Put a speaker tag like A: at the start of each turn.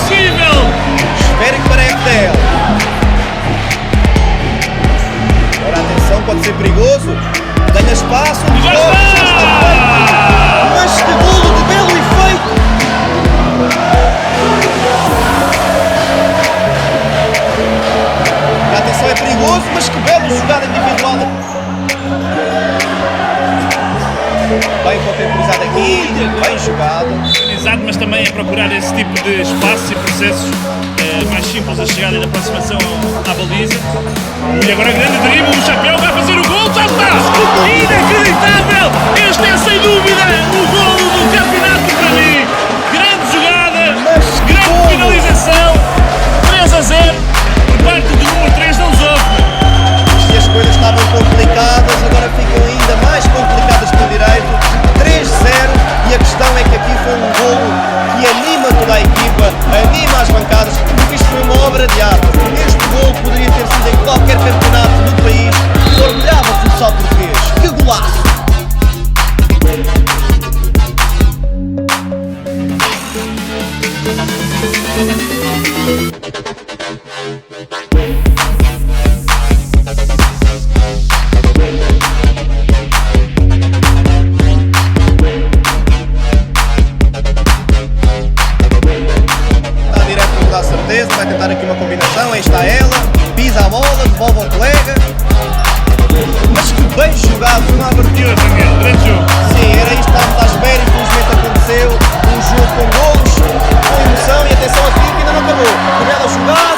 A: possível!
B: Esférico para FDL. Agora atenção, pode ser perigoso. Ganha espaço.
A: Já
B: Já está feito. Mas que golo de belo efeito. E atenção, é perigoso, mas que bela jogada individual. Bem contemporizado aqui, bem jogado.
A: Exato, mas também a procurar esse tipo de espaços e processos mais simples a chegada e na aproximação à baliza. E agora grande drible, o Chapéu vai fazer o gol, já está! Inacreditável! Este é sem dúvida o golo do campeonato para mim! Grande jogada, grande finalização, 3-0, por parte do número 3 da Lusófona.
B: Se as coisas estavam complicadas, agora ficam ainda mais complicadas pelo direito. 3-0, e a questão é que aqui foi um golo que anima toda a equipa, anima as bancadas, porque isto foi uma obra de arte. Este golo poderia ter sido em qualquer campeonato do país e orgulhava o futsal português. Que golaço! Vai tentar aqui uma combinação, aí está ela, pisa a bola, devolve ao colega, mas que bem jogado, foi uma abertura.
A: Grande jogo.
B: Sim, era isto que estávamos à espera, infelizmente aconteceu, um jogo com golos, com emoção, e atenção aqui que ainda não acabou, por ela jogada.